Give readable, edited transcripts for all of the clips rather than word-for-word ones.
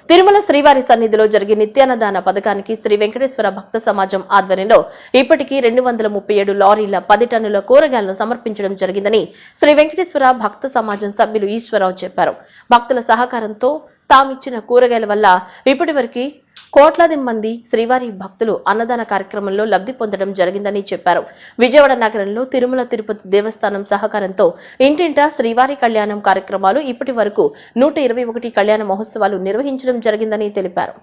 తిరుమల శ్రీవారి సన్నిధిలో జరిగే నిత్యాన్నదాన పథకానికి శ్రీ వెంకటేశ్వర భక్త సమాజం ఆధ్వర్యంలో ఇప్పటికీ 237 లారీల 10 టన్నుల కూరగాయలను సమర్పించడం జరిగిందని శ్రీ వెంకటేశ్వర భక్త సమాజం సభ్యులు ఈశ్వరరావు చెప్పారు. భక్తుల సహకారంతో తామిచ్చిన కూరగాయల వల్ల ఇప్పటివరకు కోట్లాది మంది శ్రీవారి భక్తులు అన్నదాన కార్యక్రమంలో లబ్ధి పొందడం జరిగిందని చెప్పారు. విజయవాడ నగరంలో తిరుమల తిరుపతి దేవస్థానం సహకారంతో ఇంటింటా శ్రీవారి కళ్యాణం కార్యక్రమాలు ఇప్పటి వరకు 121 కళ్యాణ మహోత్సవాలు నిర్వహించడం జరిగిందని తెలిపారు.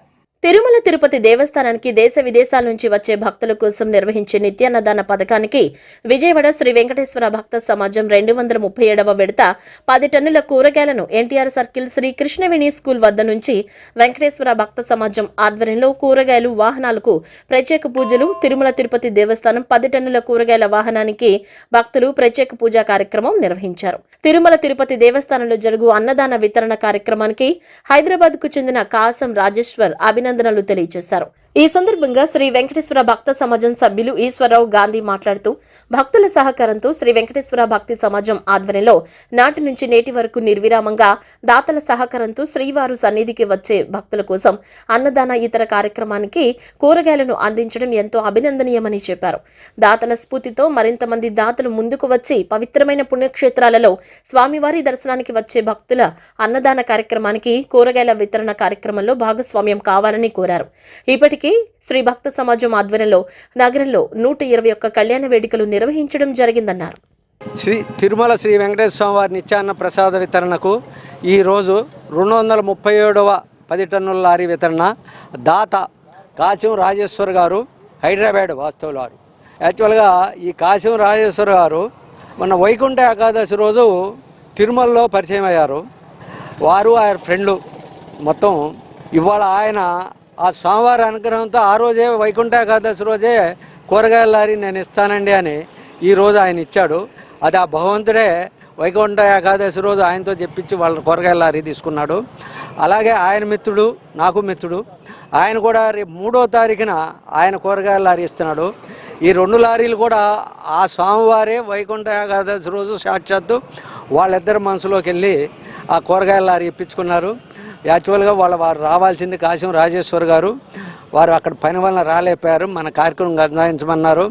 తిరుమల తిరుపతి దేవస్థానానికి దేశ విదేశాల నుంచి వచ్చే భక్తుల కోసం నిర్వహించే నిత్యాన్నదాన పథకానికి విజయవాడ శ్రీ వెంకటేశ్వర భక్త సమాజం 237వ విడత 10 టన్నుల కూరగాయలను ఎన్టీఆర్ సర్కిల్ శ్రీ కృష్ణవేణి స్కూల్ వద్ద నుంచి వెంకటేశ్వర భక్త సమాజం ఆధ్వర్యంలో కూరగాయలు వాహనాలకు ప్రత్యేక పూజలు, తిరుమల తిరుపతి దేవస్థానం 10 టన్నుల కూరగాయల వాహనానికి భక్తులు ప్రత్యేక పూజా కార్యక్రమం నిర్వహించారు. తిరుమల తిరుపతి దేవస్థానంలో జరుగు అన్నదాన వితరణ కార్యక్రమానికి హైదరాబాద్ కు చెందిన కాసం రాజేశ్వర్ అభినందనలు తెలియజేశారు. ఈ సందర్భంగా శ్రీ వెంకటేశ్వర భక్త సమాజం సభ్యులు ఈశ్వరరావు గాంధీ మాట్లాడుతూ భక్తుల సహకారంతో శ్రీ వెంకటేశ్వర భక్తి సమాజం ఆధ్వర్యంలో నాటి నుంచి నేటి వరకు నిర్విరామంగా దాతల సహకారంతో శ్రీవారు సన్నిధికి వచ్చే భక్తుల కోసం అన్నదాన ఇతర కార్యక్రమానికి కూరగాయలను అందించడం ఎంతో అభినందనీయమని చెప్పారు. దాతల స్ఫూర్తితో మరింత మంది దాతలు ముందుకు వచ్చి పవిత్రమైన పుణ్యక్షేత్రాలలో స్వామివారి దర్శనానికి వచ్చే భక్తుల అన్నదాన కార్యక్రమానికి కూరగాయల వితరణ కార్యక్రమంలో భాగస్వామ్యం కావాలని కోరారు. ఇప్పటికీ శ్రీ భక్త సమాజం ఆధ్వర్యంలో నగరంలో 121 కళ్యాణ వేడుకలు నిర్వహించడం జరిగిందన్నారు. శ్రీ తిరుమల శ్రీ వెంకటేశ్వర స్వామి వారి నిత్యాన్న ప్రసాద వితరణకు ఈరోజు 237వ 10 టన్నుల లారీ వితరణ దాత కాశం రాజేశ్వర్ గారు, హైదరాబాద్ వాస్తవులు వారు. యాక్చువల్గా ఈ కాశం రాజేశ్వర్ గారు మన వైకుంఠ ఏకాదశి రోజు తిరుమలలో పరిచయం అయ్యారు. వారు ఆయన ఫ్రెండ్లు మొత్తం. ఇవాళ ఆయన ఆ స్వామివారి అనుగ్రహంతో ఆ రోజే వైకుంఠ ఏకాదశి రోజే కూరగాయల లారీ నేను ఇస్తానండి అని ఈరోజు ఆయన ఇచ్చాడు. అది ఆ భగవంతుడే వైకుంఠ ఏకాదశి రోజు ఆయనతో చెప్పించి వాళ్ళ కూరగాయల లారీ తీసుకున్నాడు. అలాగే ఆయన మిత్రుడు, నాకు మిత్రుడు, ఆయన కూడా రేపు 3వ తారీఖున ఆయన కూరగాయల లారీ ఇస్తున్నాడు. ఈ 2 లారీలు కూడా ఆ స్వామివారే వైకుంఠ ఏకాదశి రోజు సాక్షాత్తు వాళ్ళిద్దరి మనసులోకి వెళ్ళి ఆ కూరగాయల లారీ ఇప్పించుకున్నారు. యాక్చువల్గా వారు రావాల్సింది కాశం రాజేశ్వర్ గారు. వారు అక్కడ పని వలన రాలేకపోయారు. మన కార్యక్రమం అందించమన్నారు.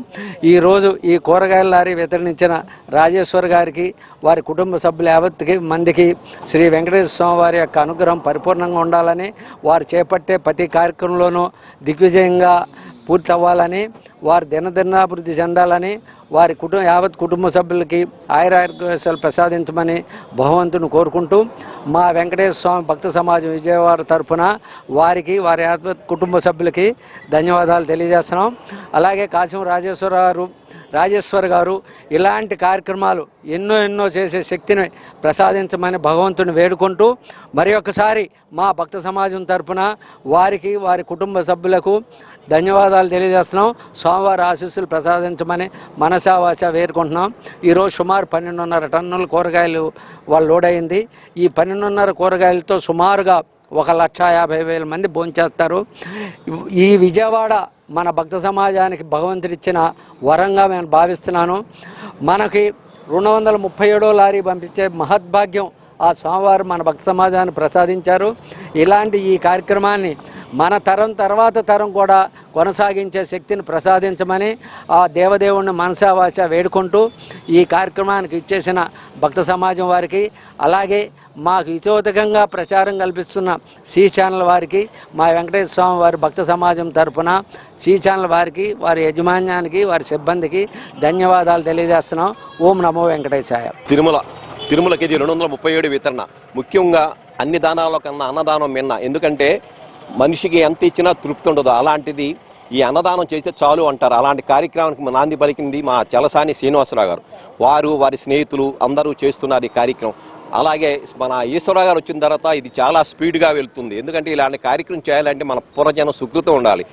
ఈరోజు ఈ కూరగాయల లారీ వితరణించిన రాజేశ్వర్ గారికి, వారి కుటుంబ సభ్యులు 50 మందికి శ్రీ వెంకటేశ్వర స్వామి వారి యొక్క అనుగ్రహం పరిపూర్ణంగా ఉండాలని, వారు చేపట్టే ప్రతి కార్యక్రమంలోనూ దిగ్విజయంగా పూర్తి అవ్వాలని, వారు దినదినాభివృద్ధి చెందాలని, వారి యావత్ కుటుంబ సభ్యులకి ఆయురారోగ్యాలు ప్రసాదించమని భగవంతుని కోరుకుంటూ మా వెంకటేశ్వర స్వామి భక్త సమాజం విజయవాడ తరఫున వారికి, వారి యావత్ కుటుంబ సభ్యులకి ధన్యవాదాలు తెలియజేస్తున్నాం. అలాగే కాశం రాజేశ్వర్ గారు ఇలాంటి కార్యక్రమాలు ఎన్నో చేసే శక్తిని ప్రసాదించమని భగవంతుని వేడుకుంటూ మరి ఒకసారి మా భక్త సమాజం తరఫున వారికి, వారి కుటుంబ సభ్యులకు ధన్యవాదాలు తెలియజేస్తున్నాం. స్వామివారి ఆశీస్సులు ప్రసాదించమని మనసావాస వేడుకుంటున్నాం. ఈరోజు సుమారు 12.5 టన్నుల కూరగాయలు వాళ్ళు లోడ్ అయింది. ఈ 12.5 కూరగాయలతో సుమారుగా 1,50,000 మంది భోంచేస్తారు. ఈ విజయవాడ మన భక్త సమాజానికి భగవంతుడిచ్చిన వరంగా నేను భావిస్తున్నాను. మనకి 237వ లారీ పంపించే మహద్భాగ్యం ఆ స్వామివారు మన భక్త సమాజాన్ని ప్రసాదించారు. ఇలాంటి ఈ కార్యక్రమాన్ని మన తరం తర్వాత తరం కూడా కొనసాగించే శక్తిని ప్రసాదించమని ఆ దేవదేవుణ్ణి మనసావాస వేడుకుంటూ ఈ కార్యక్రమానికి ఇచ్చేసిన భక్త సమాజం వారికి, అలాగే మాకు హితోధికంగా ప్రచారం కల్పిస్తున్న సి ఛానల్ వారికి, మా వెంకటేశ్వర స్వామి వారి భక్త సమాజం తరఫున సి ఛానల్ వారికి, వారి యాజమాన్యానికి, వారి సిబ్బందికి ధన్యవాదాలు తెలియజేస్తున్నాం. ఓం నమో వెంకటేశాయ. తిరుమలకి ఇది 237 వితరణ. ముఖ్యంగా అన్ని దానాల కన్నా అన్నదానం మిన్న. ఎందుకంటే మనిషికి ఎంత ఇచ్చినా తృప్తి ఉండదు. అలాంటిది ఈ అన్నదానం చేస్తే చాలు అంటారు. అలాంటి కార్యక్రమానికి నాంది పలికింది మా చలసాని శ్రీనివాసరావు గారు. వారి స్నేహితులు అందరూ చేస్తున్నారు ఈ కార్యక్రమం. అలాగే మన ఈశ్వరరావు గారు వచ్చిన తర్వాత ఇది చాలా స్పీడ్గా వెళ్తుంది. ఎందుకంటే ఇలాంటి కార్యక్రమం చేయాలంటే మన పూర్వజనం సుకృతం ఉండాలి.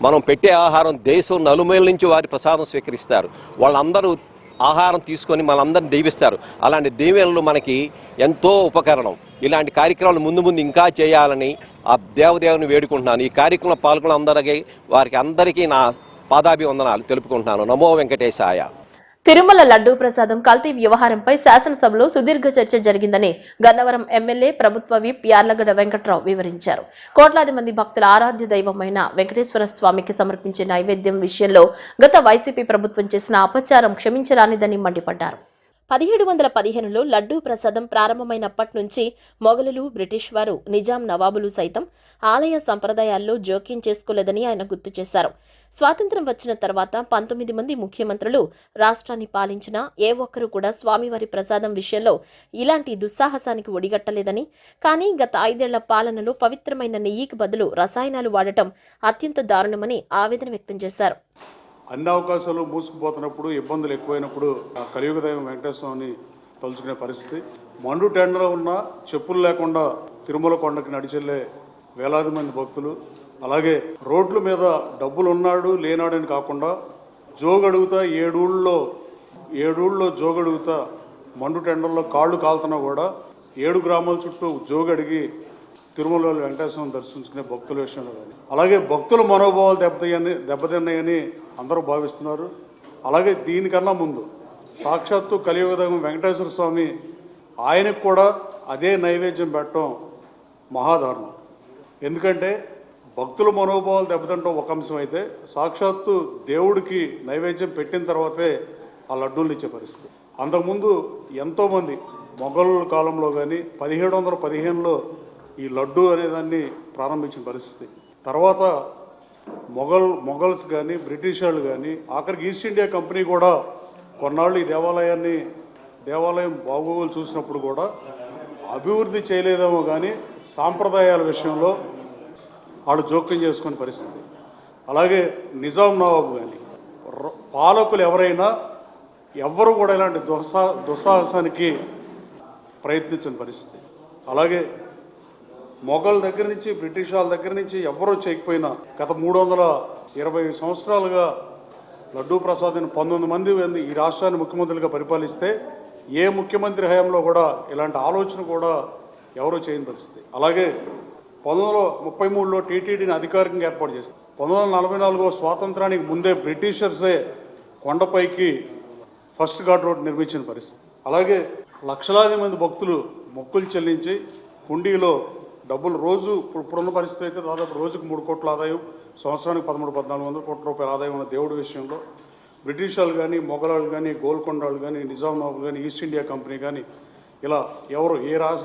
మనం పెట్టే ఆహారం దేశం నలుమూల నుంచి వారి ప్రసాదం స్వీకరిస్తారు. వాళ్ళందరూ ఆహారం తీసుకొని మనందరిని దీవిస్తారు. అలాంటి దీవెనలు మనకి ఎంతో ఉపకరణం. ఇలాంటి కార్యక్రమాలు ముందు ఇంకా చేయాలని ఆ దేవదేవుని వేడుకుంటున్నాను. ఈ కార్యక్రమంలో పాల్గొన్న వారికి అందరికీ నా పాదాభివందనాలు తెలుపుకుంటున్నాను. నమో వెంకటేశాయ. తిరుమల లడ్డూ ప్రసాదం కల్తీ వ్యవహారంపై శాసనసభలో సుదీర్ఘ చర్చ జరిగిందని గన్నవరం ఎమ్మెల్యే ప్రభుత్వ విప్ యార్లగడ్డ వెంకట్రావు వివరించారు. కోట్లాది మంది భక్తుల ఆరాధ్య దైవమైన వెంకటేశ్వర స్వామికి సమర్పించే నైవేద్యం విషయంలో గత వైసీపీ ప్రభుత్వం చేసిన అపచారం క్షమించరానిదని మండిపడ్డారు. 1715లో లడ్డూ ప్రసాదం ప్రారంభమైనప్పటి నుంచి మొఘలులు, బ్రిటిష్ వారు, నిజాం నవాబులు సైతం ఆలయ సంప్రదాయాల్లో జోక్యం చేసుకోలేదని ఆయన గుర్తు చేశారు. స్వాతంత్ర్యం వచ్చిన తర్వాత 19 మంది ముఖ్యమంత్రులు రాష్ట్రాన్ని పాలించినా ఏ ఒక్కరూ కూడా స్వామివారి ప్రసాదం విషయంలో ఇలాంటి దుస్సాహసానికి ఒడిగట్టలేదని, కానీ గత 5 ఏళ్ల పాలనలో పవిత్రమైన నెయ్యికి బదులు రసాయనాలు వాడటం అత్యంత దారుణమని ఆవేదన వ్యక్తం చేశారు. అన్ని అవకాశాలు మూసుకుపోతున్నప్పుడు, ఇబ్బందులు ఎక్కువైనప్పుడు ఆ కలియుగ దైవం వెంకటేశ్వర స్వామిని తలుచుకునే పరిస్థితి. మండు టెండలో ఉన్న చెప్పులు లేకుండా తిరుమల కొండకి నడిచెళ్లే వేలాది మంది భక్తులు, అలాగే రోడ్ల మీద డబ్బులు ఉన్నాడు లేనాడని కాకుండా జోగడుగుతా ఏడూళ్ళలో జోగడుగుతా మండు టెండర్లో కాళ్ళు కాలుతున్నా కూడా 7 గ్రామాల చుట్టూ జోగడిగి తిరుమల వెంకటేశ్వరం దర్శించుకునే భక్తుల విషయంలో కానీ, అలాగే భక్తుల మనోభావాలు దెబ్బతిన్నాయని అందరూ భావిస్తున్నారు. అలాగే దీనికన్నా ముందు సాక్షాత్తు కలియుగ దైవం వెంకటేశ్వర స్వామి ఆయనకు కూడా అదే నైవేద్యం పెట్టడం మహాదారుణం. ఎందుకంటే భక్తుల మనోభావాలు దెబ్బతింటం ఒక అంశం అయితే, సాక్షాత్తు దేవుడికి నైవేద్యం పెట్టిన తర్వాతే ఆ లడ్డూలు ఇచ్చే పరిస్థితి. అంతకుముందు ఎంతోమంది మొఘలుల కాలంలో కానీ 1715లో ఈ లడ్డు అనేదాన్ని ప్రారంభించిన పరిస్థితి. తర్వాత మొఘల్స్ కానీ, బ్రిటిష్ వాళ్ళు కానీ, ఆఖరికి ఈస్ట్ ఇండియా కంపెనీ కూడా కొన్నాళ్ళు ఈ దేవాలయం బాగోగులు చూసినప్పుడు కూడా అభివృద్ధి చేయలేదేమో కానీ సాంప్రదాయాల విషయంలో వాళ్ళు జోక్యం చేసుకునే పరిస్థితి. అలాగే నిజాం నవాబు కానీ, పాలకులు ఎవరైనా ఎవ్వరూ కూడా ఇలాంటి దుస్సాహసానికి ప్రయత్నించిన పరిస్థితి. అలాగే మొఘల్ దగ్గర నుంచి, బ్రిటిష్ వాళ్ళ దగ్గర నుంచి ఎవరూ చేయకపోయినా గత 320 సంవత్సరాలుగా లడ్డూ ప్రసాద్ని 19 మంది ఈ రాష్ట్రాన్ని ముఖ్యమంత్రులుగా పరిపాలిస్తే ఏ ముఖ్యమంత్రి హయాంలో కూడా ఇలాంటి ఆలోచన కూడా ఎవరూ చేయని పరిస్థితి. అలాగే 1933లో టీటీడీని అధికారికంగా ఏర్పాటు చేస్తారు. 1944 స్వాతంత్రానికి ముందే బ్రిటిషర్సే కొండపైకి ఫస్ట్ ఘాట్ రోడ్ నిర్మించిన పరిస్థితి. అలాగే లక్షలాది మంది భక్తులు మొక్కులు చెల్లించి హుండీలో డబ్బులు రోజు, ఇప్పుడున్న పరిస్థితి అయితే దాదాపు రోజుకు 3 కోట్ల ఆదాయం, సంవత్సరానికి 1300-1400 కోట్ల రూపాయల ఆదాయం ఉన్న దేవుడి విషయంలో బ్రిటిష్ వాళ్ళు కానీ, మొఘల్ వాళ్ళు కానీ, గోల్కొండ వాళ్ళు కానీ, నిజాం నవాబులు కానీ, ఈస్ట్ ఇండియా కంపెనీ కానీ, ఇలా ఎవరు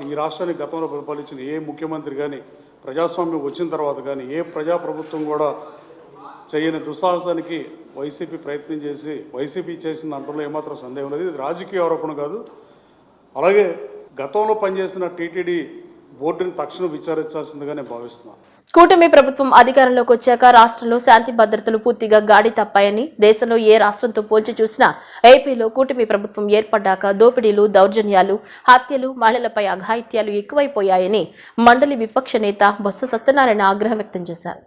ఈ రాష్ట్రానికి గతంలో పరిపాలించిన ఏ ముఖ్యమంత్రి కానీ, ప్రజాస్వామ్యం వచ్చిన తర్వాత కానీ ఏ ప్రజాప్రభుత్వం కూడా చేయని దుస్సాహసానికి వైసీపీ చేసిన దాంట్లో ఏమాత్రం సందేహం లేదు. ఇది రాజకీయ ఆరోపణ కాదు. అలాగే గతంలో పనిచేసిన టీటీడీ బోర్డుని తక్షణం విచారించాల్సిందిగానే భావిస్తున్నాను. కూటమి ప్రభుత్వం అధికారంలోకి వచ్చాక రాష్ట్రంలో శాంతి భద్రతలు పూర్తిగా గాడి తప్పాయని, దేశంలో ఏ రాష్ట్రంతో పోల్చి చూసినా ఏపీలో కూటమి ప్రభుత్వం ఏర్పడ్డాక దోపిడీలు, దౌర్జన్యాలు, హత్యలు, మహిళలపై అఘాయిత్యాలు ఎక్కువైపోయాయని మండలి విపక్ష నేత బొత్స సత్యనారాయణ ఆగ్రహం వ్యక్తం చేశారు.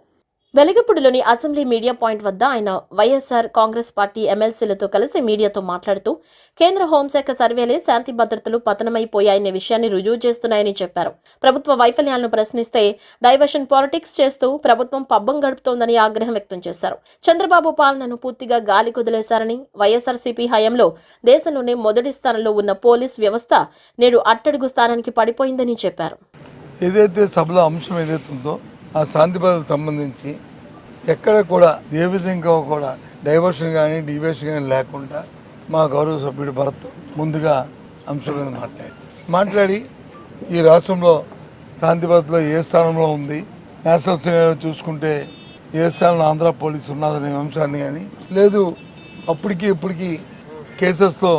వెలగపూడిలోని అసెంబ్లీ మీడియా పాయింట్ వద్ద ఆయన వైఎస్ఆర్ కాంగ్రెస్ పార్టీ ఎమ్మెల్సీలతో కలిసి మీడియాతో మాట్లాడుతూ కేంద్ర హోంశాఖ సర్వేలే శాంతి భద్రతలు పతనమైపోయాయనే విషయాన్ని రుజువు చేస్తున్నాయని చెప్పారు. ప్రభుత్వ వైఫల్యాలను ప్రశ్నిస్తే డైవర్షన్ పాలిటిక్స్ చేస్తూ ప్రభుత్వం పబ్బం గడుపుతోందని ఆగ్రహం వ్యక్తం చేశారు. చంద్రబాబు పాలనను పూర్తిగా గాలి కుదిలేశారని, వైఎస్ఆర్సీపీ హయాంలో దేశంలోనే మొదటి స్థానంలో ఉన్న పోలీస్ వ్యవస్థ నేడు అట్టడుగు స్థానానికి పడిపోయిందని చెప్పారు. ఏదైతే సభలో అంశం ఏదైతుందో ఆ శాంతి భద్రతకు సంబంధించి ఎక్కడ కూడా ఏ విధంగా కూడా డైవర్షన్ కానీ డివియేషన్ కానీ లేకుండా మా గౌరవ సభ్యుడు భరత్ ముందుగా అంశం మీద మాట్లాడి ఈ రాష్ట్రంలో శాంతి భద్రతలో ఏ స్థానంలో ఉంది, నేషనల్ సినిమా చూసుకుంటే ఏ స్థానంలో ఆంధ్ర పోలీసు ఉన్నదనే అంశాన్ని కానీ, లేదు ఇప్పటికీ కేసెస్లో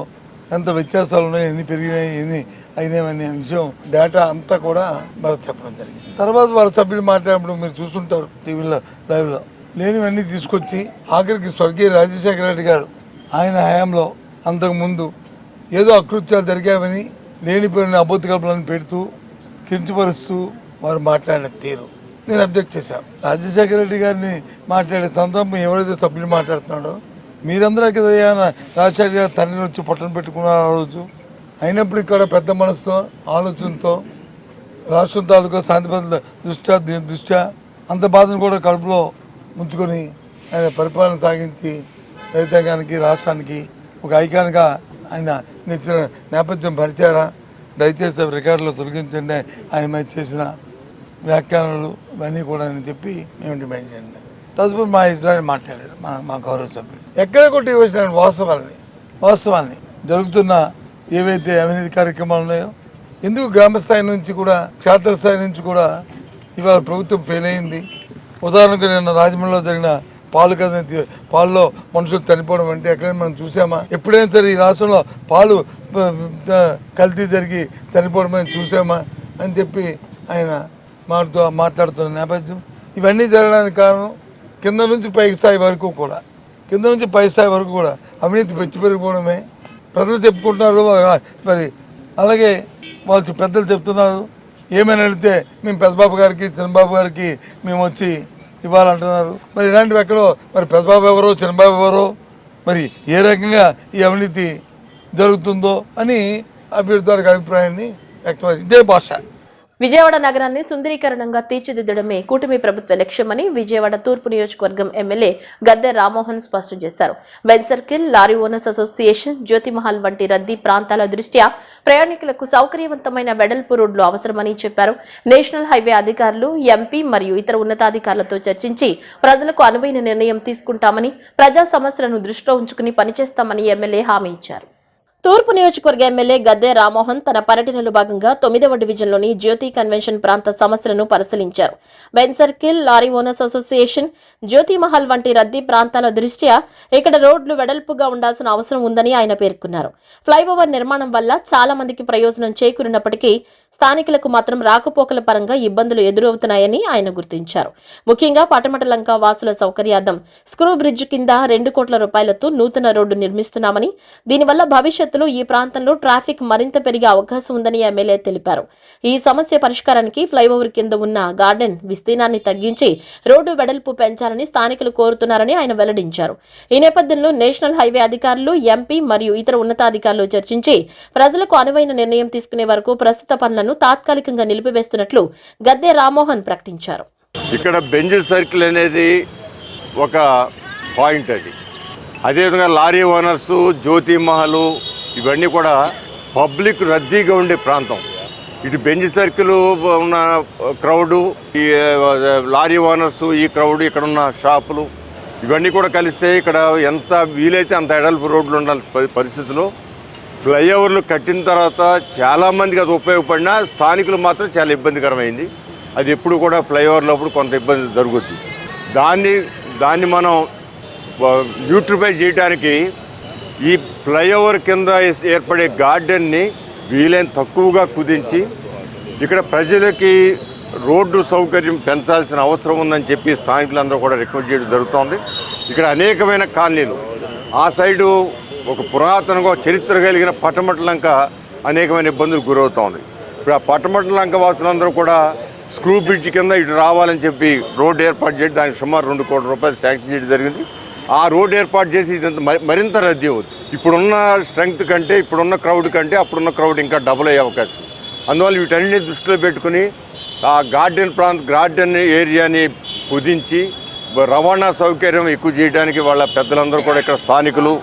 ఎంత వ్యత్యాసాలు ఉన్నాయి, ఎన్ని పెరిగినాయి, ఎన్ని అయినాయనే విషయం డేటా అంతా కూడా భరత్ చెప్పడం జరిగింది. తర్వాత వారి సభ్యులు మాట్లాడినప్పుడు మీరు చూస్తుంటారు టీవీలో లైవ్లో, లేనివన్నీ తీసుకొచ్చి ఆఖరికి స్వర్గీయ రాజశేఖర రెడ్డి గారు ఆయన హయాంలో అంతకుముందు ఏదో అకృత్యాలు జరిగామని లేనిపోయిన అబద్ధ కల్పనలను పెడుతూ కించపరుస్తూ వారు మాట్లాడిన తీరు నేను అబ్జెక్ట్ చేశాను. రాజశేఖర రెడ్డి గారిని మాట్లాడే సందర్భం ఎవరైతే సభ్యులు మాట్లాడుతున్నాడో మీరందరికీ రాజశేఖర గారు తండ్రిని వచ్చి పట్టణ పెట్టుకున్నారు ఆ రోజు. అయినప్పుడు ఇక్కడ పెద్ద మనసుతో ఆలోచనతో రాష్ట్రం తాలూకా శాంతి భద్రతల దృష్ట్యా అంత బాధను కూడా కడుపులో ఉంచుకొని ఆయన పరిపాలన సాగించి రైతాంగానికి, రాష్ట్రానికి ఒక ఐకాన్గా ఆయన నిచ్చిన నేపథ్యం పరిచారా, దయచేసి అవి రికార్డులో తొలగించండి, ఆయన మీద చేసిన వ్యాఖ్యానాలు ఇవన్నీ కూడా అని చెప్పి మేము డిమాండ్ చేయండి. తదుపరి మా ఇజ్రాయల్ మాట్లాడారు మా గౌరవ సభ్యులు. ఎక్కడ కొట్టి వచ్చిన వాస్తవాన్ని జరుగుతున్న ఏవైతే అవినీతి కార్యక్రమాలు ఉన్నాయో, ఎందుకు గ్రామస్థాయి నుంచి కూడా క్షేత్రస్థాయి నుంచి కూడా ఇవాళ ప్రభుత్వం ఫెయిల్ అయింది. ఉదాహరణకు నిన్న రాజమండ్రిలో జరిగిన పాలలో మనుషులు చనిపోవడం అంటే ఎక్కడైనా మనం చూసామా? ఎప్పుడైనా సరే ఈ రాష్ట్రంలో పాలు కల్తీ జరిగి చనిపోవడం అని చూసామా అని చెప్పి ఆయన మాట్లాడుతున్న నేపథ్యం. ఇవన్నీ జరగడానికి కారణం కింద నుంచి పై స్థాయి వరకు కూడా అవినీతి పెరిగిపోవడమే. ప్రజలు చెప్పుకుంటున్నారు, మరి అలాగే వాళ్ళు పెద్దలు చెప్తున్నారు. ఏమైనా అడిగితే మేము పెద్దబాబు గారికి చిన్నబాబు గారికి మేము వచ్చి ఇవ్వాలంటున్నారు. మరి ఇలాంటివి ఎక్కడో మరి పెద్దబాబు ఎవరో చిన్నబాబు ఎవరో మరి ఏ రకంగా ఈ అవినీతి జరుగుతుందో అని అభ్యర్థులకు అభిప్రాయాన్ని వ్యక్తం. ఇదే భాష. విజయవాడ నగరాన్ని సుందరీకరణంగా తీర్చిదిద్దడమే కూటమి ప్రభుత్వ లక్ష్యమని విజయవాడ తూర్పు నియోజకవర్గం ఎమ్మెల్యే గద్దె రామ్మోహన్ స్పష్టం చేశారు. Benz circle, lorry owners association, Jyothimahal వంటి రద్దీ ప్రాంతాల దృష్ట్యా ప్రయాణికులకు సౌకర్యవంతమైన వెడల్పు రోడ్లు అవసరమని చెప్పారు. నేషనల్ హైవే అధికారులు, ఎంపీ మరియు ఇతర ఉన్నతాధికారులతో చర్చించి ప్రజలకు అనువైన నిర్ణయం తీసుకుంటామని, ప్రజా సమస్యలను దృష్టిలో ఉంచుకుని పనిచేస్తామని ఎమ్మెల్యే హామీ ఇచ్చారు. తూర్పు నియోజకవర్గ ఎమ్మెల్యే గద్దె రామ్మోహన్ తన పర్యటనలో భాగంగా 9వ డివిజన్లోని జ్యోతి కన్వెన్షన్ ప్రాంత సమస్యలను పరిశీలించారు. Benz circle, lorry owners association, Jyothimahal వంటి రద్దీ ప్రాంతాల దృష్ట్యా ఇక్కడ రోడ్లు వెడల్పుగా ఉండాల్సిన అవసరం ఉందని ఆయన పేర్కొన్నారు. ఫ్లైఓవర్ నిర్మాణం వల్ల చాలా మందికి ప్రయోజనం చేకూరినప్పటికీ స్థానికులకు మాత్రం రాకపోకల పరంగా ఇబ్బందులు ఎదురవుతున్నాయని ఆయన గుర్తించారు. ముఖ్యంగా పటమటలంక వాసుల సౌకర్యార్థం స్క్రూ బ్రిడ్జ్ కింద 2 కోట్ల రూపాయలతో నూతన రోడ్డు నిర్మిస్తున్నామని, దీనివల్ల భవిష్యత్తులో ఈ ప్రాంతంలో ట్రాఫిక్ మరింత పెరిగే అవకాశం ఉందని ఎమ్మెల్యే తెలిపారు. ఈ సమస్య పరిష్కారానికి ఫ్లైఓవర్ కింద ఉన్న గార్డెన్ విస్తీర్ణాన్ని తగ్గించి రోడ్డు వెడల్పు పెంచాలని స్థానికులు కోరుతున్నారని ఆయన వెల్లడించారు. ఈ నేపథ్యంలో నేషనల్ హైవే అధికారులు, ఎంపీ మరియు ఇతర ఉన్నతాధికారులు చర్చించి ప్రజలకు అనువైన నిర్ణయం తీసుకునే వరకు ప్రస్తుత పనులను తాత్కాలికంగా నిలిపివేస్తున్నట్లు గద్దె రామ్మోహన్ ప్రకటించారు. ఇక్కడ బెంజ్ సర్కిల్ అనేది ఒక పాయింట్. అదేవిధంగా లారీ ఓనర్స్, జ్యోతిమహల్ ఇవన్నీ కూడా పబ్లిక్ రద్దీగా ఉండే ప్రాంతం. ఇటు బెంజ్ సర్కిల్ ఉన్న క్రౌడు, ఈ లారీ ఓనర్స్ ఈ క్రౌడ్, ఇక్కడ ఉన్న షాపులు ఇవన్నీ కూడా కలిస్తే ఇక్కడ ఎంత వీలైతే అంత ఎడల్పు రోడ్లు ఉండాల్సిన పరిస్థితుల్లో ఫ్లైఓవర్లు కట్టిన తర్వాత చాలామందికి అది ఉపయోగపడినా స్థానికులు మాత్రం చాలా ఇబ్బందికరమైంది. అది ఎప్పుడు కూడా ఫ్లైఓవర్లప్పుడు కొంత ఇబ్బంది జరుగుద్ది. దాన్ని మనం న్యూట్రిఫై చేయడానికి ఈ ఫ్లైఓవర్ కింద ఏర్పడే గార్డెన్ని వీలైన తక్కువగా కుదించి ఇక్కడ ప్రజలకి రోడ్డు సౌకర్యం పెంచాల్సిన అవసరం ఉందని చెప్పి స్థానికులందరూ కూడా రిక్వెస్ట్ చేయడం జరుగుతోంది. ఇక్కడ అనేకమైన కాలనీలు, ఆ సైడు ఒక పురాతనంగా చరిత్ర కలిగిన పటమటలంక అనేకమైన ఇబ్బందులు గురవుతోంది. ఇప్పుడు ఆ పటమటలంక వాసులందరూ కూడా స్క్రూ బ్రిడ్జ్ కింద ఇటు రావాలని చెప్పి రోడ్డు ఏర్పాటు చేయడం, దానికి సుమారు 2 కోట్ల రూపాయలు శాంక్షన్ చేయడం జరిగింది. ఆ రోడ్డు ఏర్పాటు చేసి ఇదంతా మరింత రద్దీ అవుతుంది. ఇప్పుడున్న స్ట్రెంగ్త్ కంటే, ఇప్పుడున్న క్రౌడ్ కంటే అప్పుడున్న క్రౌడ్ ఇంకా డబుల్ అయ్యే అవకాశం. అందువల్ల వీటన్నిటిని దృష్టిలో పెట్టుకుని ఆ గార్డెన్ ఏరియాని కుదించి రవాణా సౌకర్యం ఎక్కువ చేయడానికి వాళ్ళ పెద్దలందరూ కూడా, ఇక్కడ స్థానికులు,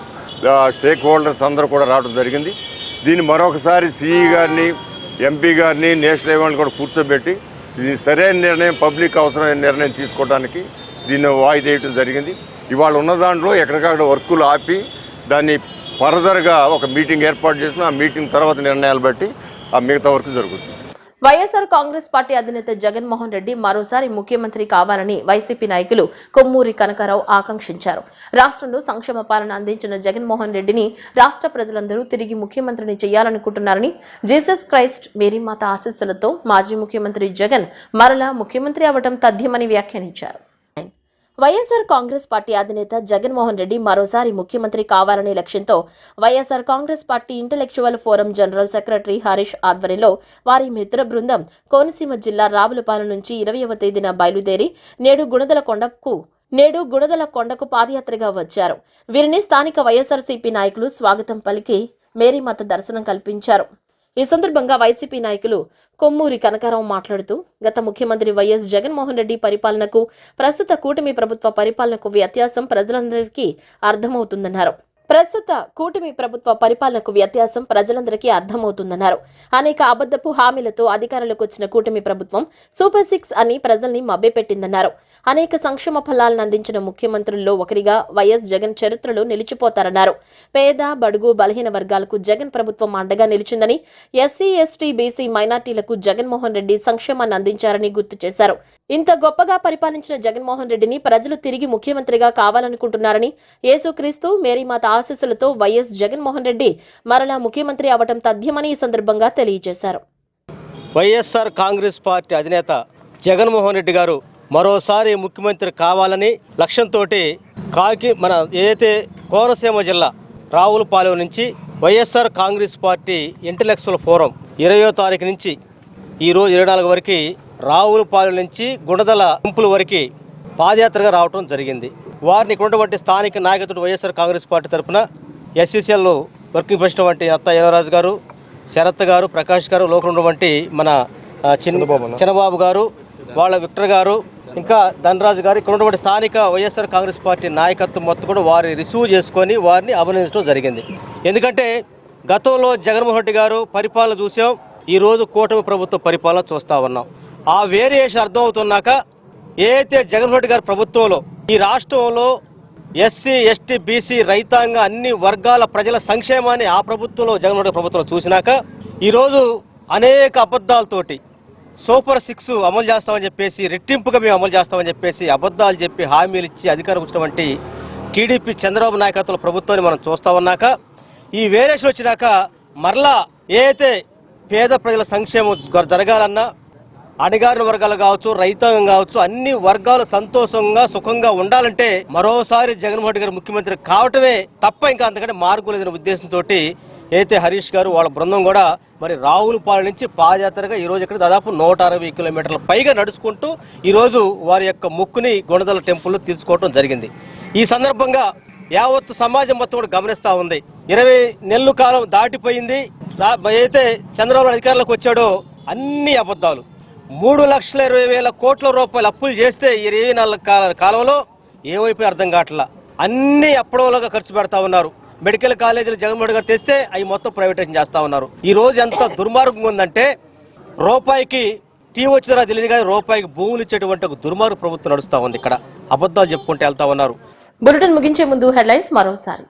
స్టేక్ హోల్డర్స్ అందరూ కూడా రావడం జరిగింది. దీన్ని మరొకసారి సిఈ గారిని, ఎంపీ గారిని, నేషనల్ హైవేని కూడా కూర్చోబెట్టి ఇది సరైన నిర్ణయం, పబ్లిక్ అవసరమైన నిర్ణయం తీసుకోవడానికి దీన్ని వాయిదేయడం జరిగింది. ఇవాళ ఉన్న దాంట్లో ఎక్కడికక్కడ వర్కులు ఆపి దాన్ని ఫర్దర్గా ఒక మీటింగ్ ఏర్పాటు చేసిన, ఆ మీటింగ్ తర్వాత నిర్ణయాలు బట్టి ఆ మిగతా వర్క్ జరుగుతుంది. వైఎస్ఆర్ కాంగ్రెస్ పార్టీ అధినేత జగన్మోహన్ రెడ్డి మరోసారి ముఖ్యమంత్రి కావాలని వైసీపీ నాయకులు కొమ్మూరి కనకారావు ఆకాంక్షించారు. రాష్ట్రంలో సంక్షేమ పాలన అందించిన జగన్మోహన్ రెడ్డిని రాష్ట్ర ప్రజలందరూ తిరిగి ముఖ్యమంత్రిని చేయాలనుకుంటున్నారని, జీసస్ క్రైస్ట్ మేరీమాత ఆశీస్సులతో మాజీ ముఖ్యమంత్రి జగన్ మరలా ముఖ్యమంత్రి అవడం తథ్యమని వ్యాఖ్యానించారు. వైఎస్ఆర్ కాంగ్రెస్ పార్టీ అధినేత జగన్మోహన్ రెడ్డి మరోసారి ముఖ్యమంత్రి కావాలనే లక్ష్యంతో YSR Congress party intellectual forum general secretary Harish ఆధ్వర్యంలో వారి మిత్ర బృందం కోనసీమ జిల్లా రావులపాలెం నుంచి 20వ తేదీన బయలుదేరి నేడు గుణదల కొండకు పాదయాత్రగా వచ్చారు. వీరిని స్థానిక వైఎస్ఆర్సీపీ నాయకులు స్వాగతం పలికి మేరీమాత దర్శనం కల్పించారు. ఈ సందర్భంగా వైసీపీ నాయకులు కొమ్మూరి కనకారావు మాట్లాడుతూ, గత ముఖ్యమంత్రి వైఎస్ జగన్మోహన్ రెడ్డి పరిపాలనకు ప్రస్తుత కూటమి ప్రభుత్వ పరిపాలనకు వ్యత్యాసం ప్రజలందరికీ అర్థమవుతుందన్నారు. ప్రస్తుత కూటమి ప్రభుత్వ పరిపాలనకు వ్యత్యాసం ప్రజలందరికీ అర్థమవుతుందన్నారు. అనేక అబద్ధపు హామీలతో అధికారంలోకి వచ్చిన కూటమి ప్రభుత్వం సూపర్ 6 అని ప్రజల్ని మభ్యపెట్టిందన్నారు. అనేక సంక్షేమ ఫలాలను అందించిన ముఖ్యమంత్రుల్లో ఒకరిగా వైఎస్ జగన్ చరిత్రలో నిలిచిపోతారన్నారు. పేద, బడుగు, బలహీన వర్గాలకు జగన్ ప్రభుత్వం అండగా నిలిచిందని, ఎస్సీ, ఎస్టీ, బీసీ, మైనార్టీలకు జగన్మోహన్ రెడ్డి సంక్షేమాన్ని అందించారని గుర్తు చేశారు. ఇంత గొప్పగా పరిపాలించిన జగన్మోహన్ రెడ్డిని ప్రజలు తిరిగి ముఖ్యమంత్రిగా కావాలనుకుంటున్నారని, యేసుక్రీస్తు, మేరీమాత ఆశీస్సులతో వైఎస్ జగన్మోహన్ రెడ్డి మరలా ముఖ్యమంత్రి అవటం తథ్యమని ఈ సందర్భంగా తెలియజేశారు. వైఎస్ఆర్ కాంగ్రెస్ పార్టీ అధినేత జగన్మోహన్ రెడ్డి గారు మరోసారి ముఖ్యమంత్రి కావాలని లక్ష్యంతో మన ఏదైతే కోనసీమ జిల్లా రావులపాలెం నుంచి YSR Congress party intellectual forum 20వ తారీఖు నుంచి ఈరోజు 24 వరకు రావులపాలెం నుంచి గుణదల గుంపుల వరకు పాదయాత్రగా రావడం జరిగింది. వారిని ఉన్నటువంటి స్థానిక నాయకుడు వైఎస్ఆర్ కాంగ్రెస్ పార్టీ తరఫున ఎస్సీసీఎల్ వర్కింగ్ ప్రెసిడెంట్ అత్త యేనరాజు గారు, శరత్ గారు, ప్రకాష్ గారు, లోకల్ ఉన్నటువంటి మన చిన్నబాబు గారు, వాళ్ళ విక్టర్ గారు, ఇంకా ధనరాజు గారు, ఇక్కడ ఉన్నటువంటి స్థానిక వైఎస్ఆర్ కాంగ్రెస్ పార్టీ నాయకత్వం మొత్తం కూడా వారిని రిసీవ్ చేసుకొని వారిని అభినందించడం జరిగింది. ఎందుకంటే గతంలో జగన్మోహన్ రెడ్డి గారు పరిపాలన చూసాం, ఈరోజు కూటమి ప్రభుత్వ పరిపాలన చూస్తూ ఉన్నాం. ఆ వేరియేషన్ అర్థమవుతున్నాక ఏదైతే జగన్మోహన్ రెడ్డి గారి ప్రభుత్వంలో ఈ రాష్ట్రంలో ఎస్సీ, ఎస్టీ, బీసీ, రైతాంగ అన్ని వర్గాల ప్రజల సంక్షేమాన్ని ఆ ప్రభుత్వంలో జగన్మోహన్ రెడ్డి ప్రభుత్వంలో చూసినాక ఈరోజు అనేక అబద్ధాలతోటి సూపర్ 6 అమలు చేస్తామని చెప్పేసి, రెట్టింపుగా మేము అమలు చేస్తామని చెప్పేసి అబద్ధాలు చెప్పి హామీలు ఇచ్చి అధికారం వచ్చినటువంటి టీడీపీ చంద్రబాబు నాయకత్వంలో ప్రభుత్వాన్ని మనం చూస్తా ఉన్నాక ఈ వేరియేషన్ వచ్చినాక మరలా ఏదైతే పేద ప్రజల సంక్షేమం జరగాలన్నా, అణగారిన వర్గాలు కావచ్చు, రైతాంగం కావచ్చు, అన్ని వర్గాలు సంతోషంగా సుఖంగా ఉండాలంటే మరోసారి జగన్మోహన్ రెడ్డి గారు ముఖ్యమంత్రి కావటమే తప్ప ఇంకా అంతకంటే మార్పు లేదనే ఉద్దేశంతో అయితే హరీష్ గారు వాళ్ళ బృందం కూడా మరి రావులపాలెం నుంచి పాదయాత్రగా ఈరోజు ఇక్కడ దాదాపు 160 కిలోమీటర్ల పైగా నడుచుకుంటూ ఈరోజు వారి యొక్క మొక్కుని గుణదల టెంపుల్లో తీసుకోవడం జరిగింది. ఈ సందర్భంగా యావత్ సమాజం మొత్తం కూడా గమనిస్తూ ఉంది. 20 నెలల కాలం దాటిపోయింది. అయితే చంద్రబాబు అధికారంలోకి వచ్చాడో అన్ని అబద్ధాలు. 3,20,000 కోట్ల రూపాయలు అప్పులు చేస్తే ఈ 24 కాలంలో ఏమైపోయి అర్థం కావట్లా. అన్ని అప్పడంలాగా ఖర్చు పెడతా ఉన్నారు. మెడికల్ కాలేజీలు జగన్మోహన్ రెడ్డి గారు తెస్తే అవి మొత్తం ప్రైవేటైజేషన్ చేస్తా ఉన్నారు. ఈ రోజు ఎంత దుర్మార్గం ఉందంటే రూపాయికి టీ వచ్చినా తెలియదు కానీ రూపాయికి భూములు ఇచ్చేటువంటి ఒక దుర్మార్గ ప్రభుత్వం నడుస్తా ఉంది. ఇక్కడ అబద్ధాలు చెప్పుకుంటూ వెళ్తా ఉన్నారు. బులెటిన్ ముగించే ముందు హెడ్లైన్స్ మరోసారి.